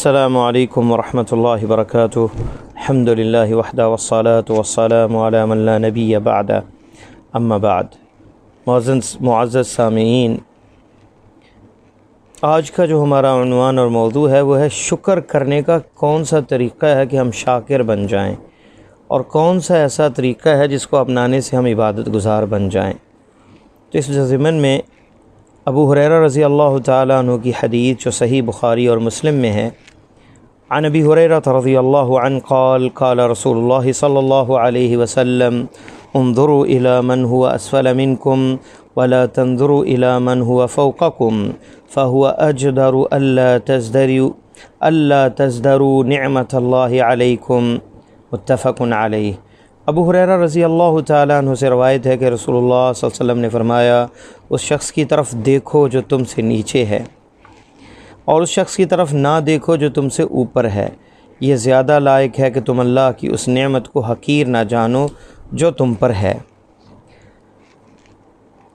السلام علیکم ورحمۃ اللہ وبرکاتہ۔ الحمد للہ وحدہ والصلاة والسلام علی من لا نبی بعد، اما بعد۔ معزز سامعین، آج کا جو ہمارا عنوان اور موضوع ہے وہ ہے شکر کرنے کا کون سا طریقہ ہے کہ ہم شاکر بن جائیں، اور کون سا ایسا طریقہ ہے جس کو اپنانے سے ہم عبادت گزار بن جائیں۔ تو اس ضمن میں ابو ہریرہ رضی اللہ تعالیٰ عنہ کی حدیث جو صحیح بخاری اور مسلم میں ہے، عن ابی ہریرہ رضی اللہ عنہ قال قال رسول اللہ صلی اللہ علیہ وسلم انظروا الى من هو اسفل منکم ولا تنظروا الى من هو فوقکم فهو اجدر الا تزدروا نعمت اللہ علیکم، متفق علیہ۔ ابو ہریرہ رضی اللہ تعالیٰ عنہ سے روایت ہے کہ رسول اللہ صلی اللہ علیہ وسلم نے فرمایا، اس شخص کی طرف دیکھو جو تم سے نیچے ہے، اور اس شخص کی طرف نہ دیکھو جو تم سے اوپر ہے۔ یہ زیادہ لائق ہے کہ تم اللہ کی اس نعمت کو حقیر نہ جانو جو تم پر ہے۔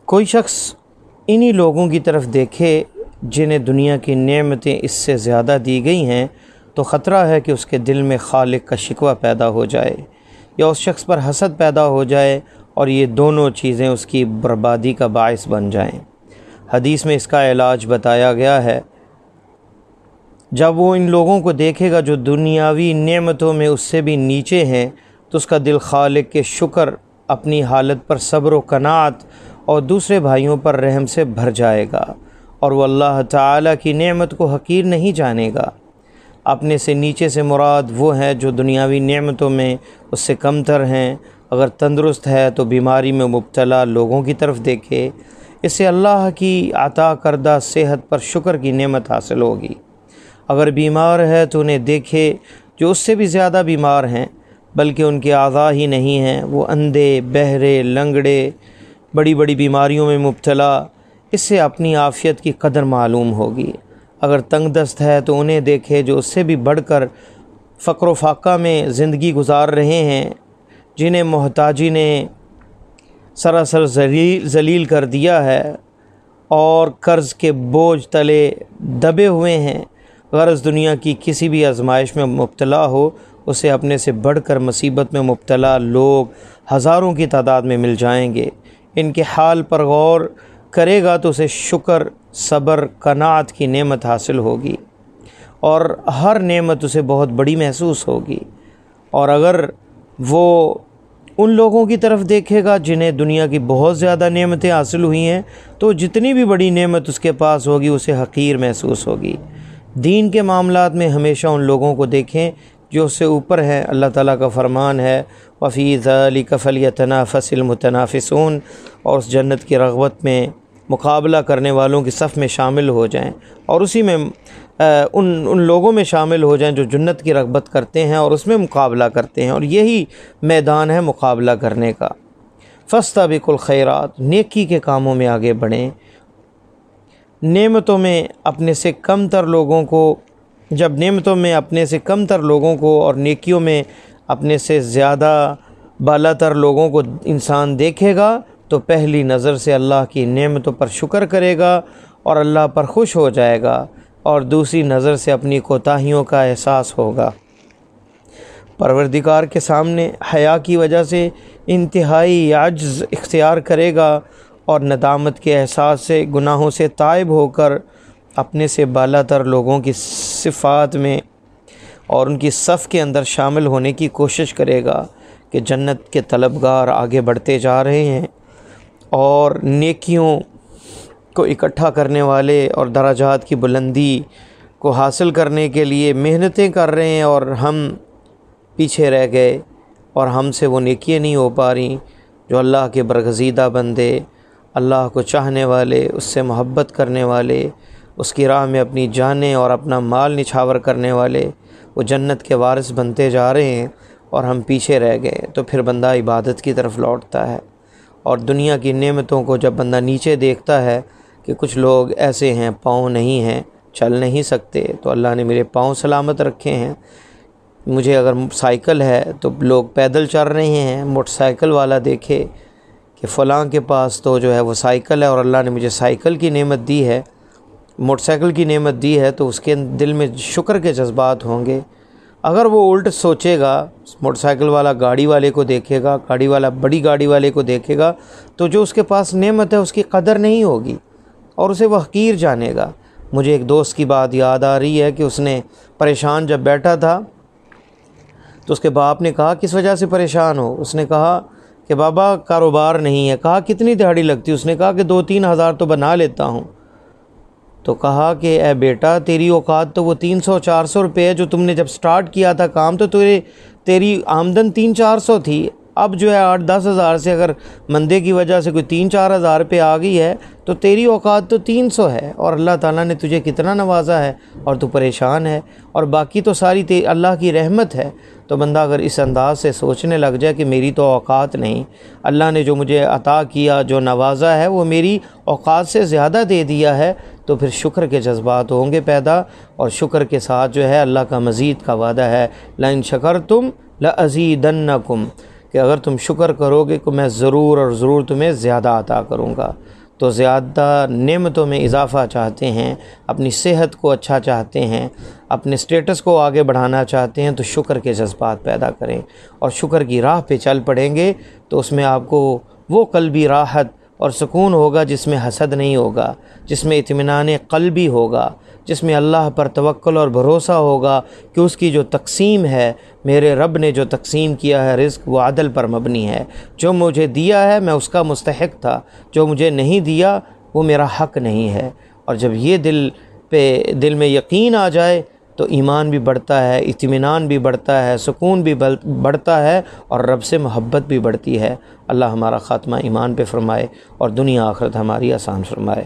کوئی شخص انہی لوگوں کی طرف دیکھے جنہیں دنیا کی نعمتیں اس سے زیادہ دی گئی ہیں، تو خطرہ ہے کہ اس کے دل میں خالق کا شکوہ پیدا ہو جائے، یا اس شخص پر حسد پیدا ہو جائے، اور یہ دونوں چیزیں اس کی بربادی کا باعث بن جائیں۔ حدیث میں اس کا علاج بتایا گیا ہے، جب وہ ان لوگوں کو دیکھے گا جو دنیاوی نعمتوں میں اس سے بھی نیچے ہیں، تو اس کا دل خالق کے شکر، اپنی حالت پر صبر و قناعت اور دوسرے بھائیوں پر رحم سے بھر جائے گا، اور وہ اللہ تعالیٰ کی نعمت کو حقیر نہیں جانے گا۔ اپنے سے نیچے سے مراد وہ ہیں جو دنیاوی نعمتوں میں اس سے کم تر ہیں۔ اگر تندرست ہے تو بیماری میں مبتلا لوگوں کی طرف دیکھے، اس سے اللہ کی عطا کردہ صحت پر شکر کی نعمت حاصل ہوگی۔ اگر بیمار ہے تو انہیں دیکھے جو اس سے بھی زیادہ بیمار ہیں، بلکہ ان کے اعضاء ہی نہیں ہیں، وہ اندھے، بہرے، لنگڑے، بڑی بڑی بیماریوں میں مبتلا، اس سے اپنی عافیت کی قدر معلوم ہوگی۔ اگر تنگ دست ہے تو انہیں دیکھے جو اس سے بھی بڑھ کر فقر و فاقہ میں زندگی گزار رہے ہیں، جنہیں محتاجی نے سراسر ذلیل کر دیا ہے اور قرض کے بوجھ تلے دبے ہوئے ہیں۔ غرض دنیا کی کسی بھی آزمائش میں مبتلا ہو، اسے اپنے سے بڑھ کر مصیبت میں مبتلا لوگ ہزاروں کی تعداد میں مل جائیں گے۔ ان کے حال پر غور کرے گا تو اسے شکر، صبر، قناعت کی نعمت حاصل ہوگی، اور ہر نعمت اسے بہت بڑی محسوس ہوگی۔ اور اگر وہ ان لوگوں کی طرف دیکھے گا جنہیں دنیا کی بہت زیادہ نعمتیں حاصل ہوئی ہیں، تو جتنی بھی بڑی نعمت اس کے پاس ہوگی اسے حقیر محسوس ہوگی۔ دین کے معاملات میں ہمیشہ ان لوگوں کو دیکھیں جو اس سے اوپر ہیں۔ اللہ تعالیٰ کا فرمان ہے، وَفِي ذَلِكَ فَلْيَتَنَافَسِ الْمُتَنَافِسُونَ، اور اس جنت کی رغبت میں مقابلہ کرنے والوں کی صف میں شامل ہو جائیں، اور اسی میں ان لوگوں میں شامل ہو جائیں جو جنت کی رغبت کرتے ہیں اور اس میں مقابلہ کرتے ہیں، اور یہی میدان ہے مقابلہ کرنے کا۔ فَاسْتَبِقُوا الْخَيْرَاتِ، نیکی کے کاموں میں آگے بڑھیں۔ نعمتوں میں اپنے سے کم تر لوگوں کو، جب نعمتوں میں اپنے سے کم تر لوگوں کو اور نیکیوں میں اپنے سے زیادہ بالا تر لوگوں کو انسان دیکھے گا، تو پہلی نظر سے اللہ کی نعمتوں پر شکر کرے گا اور اللہ پر خوش ہو جائے گا، اور دوسری نظر سے اپنی کوتاہیوں کا احساس ہوگا۔ پروردگار کے سامنے حیا کی وجہ سے انتہائی عجز اختیار کرے گا، اور ندامت کے احساس سے گناہوں سے تائب ہو کر اپنے سے بالا تر لوگوں کی صفات میں اور ان کی صف کے اندر شامل ہونے کی کوشش کرے گا کہ جنت کے طلبگار آگے بڑھتے جا رہے ہیں، اور نیکیوں کو اکٹھا کرنے والے اور درجات کی بلندی کو حاصل کرنے کے لیے محنتیں کر رہے ہیں، اور ہم پیچھے رہ گئے، اور ہم سے وہ نیکیاں نہیں ہو پا رہی جو اللہ کے برگزیدہ بندے، اللہ کو چاہنے والے، اس سے محبت کرنے والے، اس کی راہ میں اپنی جانیں اور اپنا مال نچھاور کرنے والے، وہ جنت کے وارث بنتے جا رہے ہیں، اور ہم پیچھے رہ گئے۔ تو پھر بندہ عبادت کی طرف لوٹتا ہے، اور دنیا کی نعمتوں کو جب بندہ نیچے دیکھتا ہے کہ کچھ لوگ ایسے ہیں پاؤں نہیں ہیں، چل نہیں سکتے، تو اللہ نے میرے پاؤں سلامت رکھے ہیں۔ مجھے اگر سائیکل ہے تو لوگ پیدل چل رہے ہیں، موٹر سائیکل والا دیکھے کہ فلاں کے پاس تو جو ہے وہ سائیکل ہے، اور اللہ نے مجھے سائیکل کی نعمت دی ہے، موٹر سائیکل کی نعمت دی ہے تو اس کے دل میں شکر کے جذبات ہوں گے۔ اگر وہ الٹ سوچے گا، موٹر سائیکل والا گاڑی والے کو دیکھے گا، گاڑی والا بڑی گاڑی والے کو دیکھے گا، تو جو اس کے پاس نعمت ہے اس کی قدر نہیں ہوگی اور اسے وہ حقیر جانے گا۔ مجھے ایک دوست کی بات یاد آ رہی ہے کہ اس نے پریشان جب بیٹھا تھا تو اس کے باپ نے کہا کس وجہ سے پریشان ہو؟ اس نے کہا کہ بابا کاروبار نہیں ہے۔ کہا کتنی دہاڑی لگتی؟ اس نے کہا کہ 2-3 ہزار تو بنا لیتا ہوں۔ تو کہا کہ اے بیٹا تیری اوقات تو وہ 300-400 روپے ہے جو تم نے جب سٹارٹ کیا تھا کام، تو تیری آمدن 300-400 تھی۔ اب جو ہے 8-10 ہزار سے اگر مندے کی وجہ سے کوئی 3-4 ہزار پہ آ گئی ہے تو تیری اوقات تو 300 ہے، اور اللہ تعالیٰ نے تجھے کتنا نوازا ہے اور تو پریشان ہے، اور باقی تو ساری اللہ کی رحمت ہے۔ تو بندہ اگر اس انداز سے سوچنے لگ جائے کہ میری تو اوقات نہیں، اللہ نے جو مجھے عطا کیا، جو نوازا ہے وہ میری اوقات سے زیادہ دے دیا ہے، تو پھر شکر کے جذبات ہوں گے پیدا، اور شکر کے ساتھ جو ہے اللہ کا مزید کا وعدہ ہے، لَإِن شَكَرْتُمْ لَأَزِيدَنَّكُمْ، کہ اگر تم شکر کرو گے تو میں ضرور اور ضرور تمہیں زیادہ عطا کروں گا۔ تو زیادہ نعمتوں میں اضافہ چاہتے ہیں، اپنی صحت کو اچھا چاہتے ہیں، اپنے سٹیٹس کو آگے بڑھانا چاہتے ہیں، تو شکر کے جذبات پیدا کریں اور شکر کی راہ پہ چل پڑیں گے تو اس میں آپ کو وہ قلبی راحت اور سکون ہوگا جس میں حسد نہیں ہوگا، جس میں اطمینان قلبی ہوگا، جس میں اللہ پر توکل اور بھروسہ ہوگا کہ اس کی جو تقسیم ہے، میرے رب نے جو تقسیم کیا ہے رزق، وہ عدل پر مبنی ہے۔ جو مجھے دیا ہے میں اس کا مستحق تھا، جو مجھے نہیں دیا وہ میرا حق نہیں ہے۔ اور جب یہ دل میں یقین آ جائے تو ایمان بھی بڑھتا ہے، اطمینان بھی بڑھتا ہے، سکون بھی بڑھتا ہے، اور رب سے محبت بھی بڑھتی ہے۔ اللہ ہمارا خاتمہ ایمان پہ فرمائے اور دنیا آخرت ہماری آسان فرمائے۔